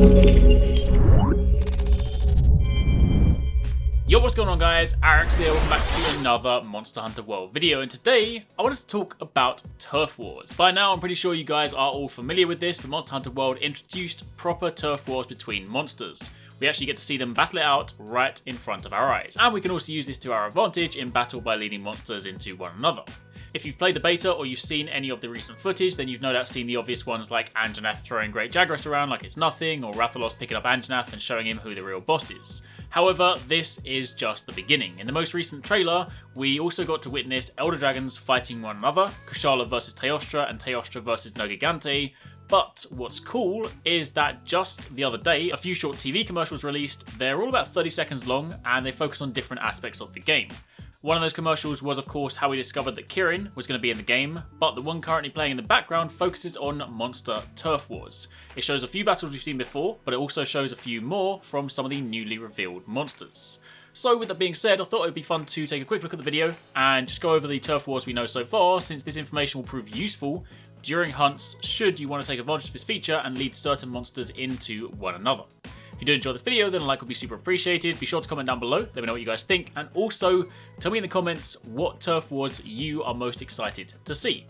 Yo, what's going on guys? Arekkz here, welcome back to another Monster Hunter World video, and today I wanted to talk about turf wars. By now I'm pretty sure you guys are all familiar with this, but Monster Hunter World introduced proper turf wars between monsters. We actually get to see them battle it out right in front of our eyes, and we can also use this to our advantage in battle by leading monsters into one another. If you've played the beta or you've seen any of the recent footage, then you've no doubt seen the obvious ones like Anjanath throwing Great Jagras around like it's nothing, or Rathalos picking up Anjanath and showing him who the real boss is. However, this is just the beginning. In the most recent trailer, we also got to witness Elder Dragons fighting one another, Kushala versus Teostra and Teostra versus Nogigante. But what's cool is that just the other day, a few short TV commercials released. They're all about 30 seconds long and they focus on different aspects of the game. One of those commercials was of course how we discovered that Kirin was going to be in the game, but the one currently playing in the background focuses on monster turf wars. It shows a few battles we've seen before, but it also shows a few more from some of the newly revealed monsters. So with that being said, I thought it would be fun to take a quick look at the video and just go over the turf wars we know so far, since this information will prove useful during hunts should you want to take advantage of this feature and lead certain monsters into one another. If you do enjoy this video, then a like would be super appreciated. Be sure to comment down below, let me know what you guys think, and also tell me in the comments what turf wars you are most excited to see.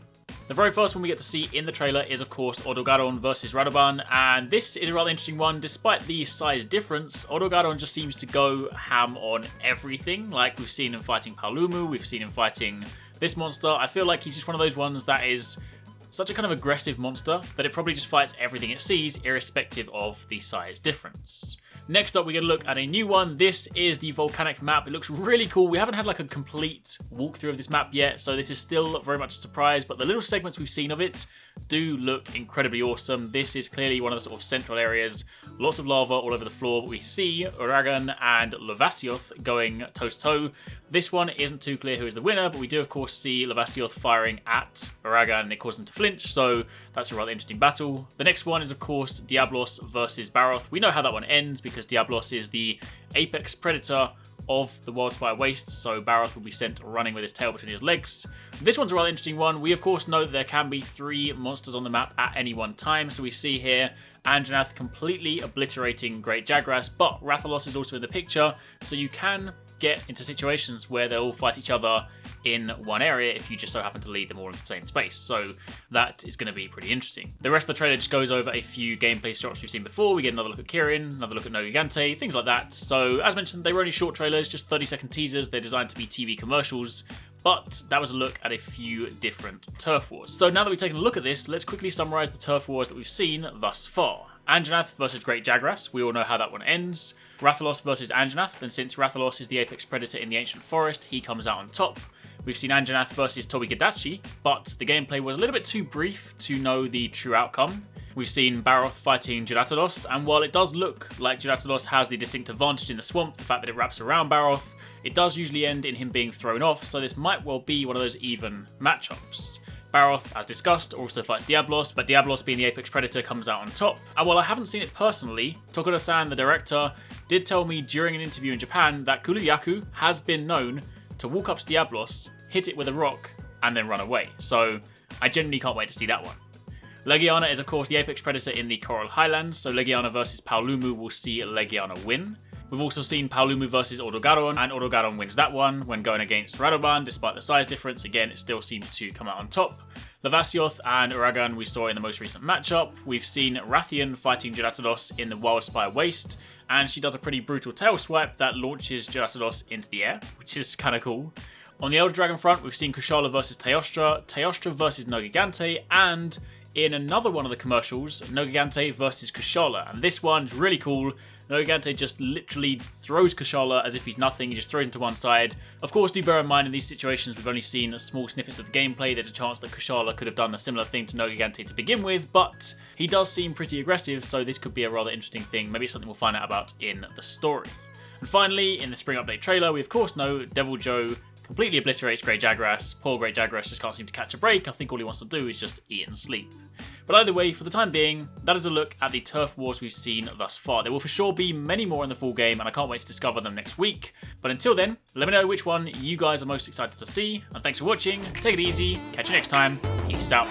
The very first one we get to see in the trailer is of course Odogaron versus Radobaan, and this is a rather interesting one. Despite the size difference, Odogaron just seems to go ham on everything. Like we've seen him fighting Paolumu, we've seen him fighting this monster. I feel like he's just one of those ones that is such a kind of aggressive monster that it probably just fights everything it sees, irrespective of the size difference. Next up, we get a look at a new one. This is the Volcanic map. It looks really cool. We haven't had like a complete walkthrough of this map yet, so this is still very much a surprise, but the little segments we've seen of it do look incredibly awesome. This is clearly one of the sort of central areas. Lots of lava all over the floor. We see Uragan and Levasioth going toe-to-toe. This one isn't too clear who is the winner, but we do of course see Levasioth firing at Uragan and it causes him to flinch, so that's a rather interesting battle. The next one is of course Diablos versus Barroth. We know how that one ends because Diablos is the apex predator of the Wildspire waste, so Barroth will be sent running with his tail between his legs. This one's a rather interesting one. We of course know that there can be 3 monsters on the map at any one time, so we see here Anjanath completely obliterating Great Jagras, but Rathalos is also in the picture, so you can get into situations where they'll all fight each other in one area if you just so happen to lead them all in the same space, so that is going to be pretty interesting. The rest of the trailer just goes over a few gameplay shots we've seen before. We get another look at Kirin, another look at Nogigante, things like that. So as mentioned, they were only short trailers, just 30-second teasers. They're designed to be TV commercials, but that was a look at a few different turf wars. So now that we've taken a look at this, let's quickly summarise the turf wars that we've seen thus far. Anjanath versus Great Jagras, we all know how that one ends. Rathalos versus Anjanath, and since Rathalos is the apex predator in the ancient forest, he comes out on top. We've seen Anjanath versus Tobi-Kadachi, but the gameplay was a little bit too brief to know the true outcome. We've seen Barroth fighting Geratalos, and while it does look like Geratalos has the distinct advantage in the swamp, the fact that it wraps around Barroth, it does usually end in him being thrown off, so this might well be one of those even matchups. Barroth, as discussed, also fights Diablos, but Diablos being the apex predator comes out on top. And while I haven't seen it personally, Tokuro-san, the director, did tell me during an interview in Japan that Kuruyaku has been known to walk up to Diablos, hit it with a rock, and then run away. So I genuinely can't wait to see that one. Legiana is of course the apex predator in the Coral Highlands, so Legiana versus Paolumu will see Legiana win. We've also seen Paolumu versus Odogaron, and Odogaron wins that one when going against Radobaan. Despite the size difference, again, it still seems to come out on top. Levasioth and Uragan we saw in the most recent matchup. We've seen Rathian fighting Geratalos in the Wildspire waste, and she does a pretty brutal tail swipe that launches Geratalos into the air, which is kind of cool. On the Elder Dragon front, we've seen Kushala versus Teostra, Teostra versus Nogigante, and in another one of the commercials, Nogigante versus Kushala, and this one's really cool. Nogigante just literally throws Kushala as if he's nothing. He just throws him to one side. Of course, do bear in mind in these situations we've only seen small snippets of the gameplay. There's a chance that Kushala could have done a similar thing to Nogigante to begin with, but he does seem pretty aggressive, so this could be a rather interesting thing. Maybe it's something we'll find out about in the story. And finally, in the Spring Update trailer, we of course know Devil Joe completely obliterates Great Jagras. Poor Great Jagras just can't seem to catch a break. I think all he wants to do is just eat and sleep. But either way, for the time being, that is a look at the turf wars we've seen thus far. There will for sure be many more in the full game, and I can't wait to discover them next week. But until then, let me know which one you guys are most excited to see. And thanks for watching, take it easy, catch you next time, peace out.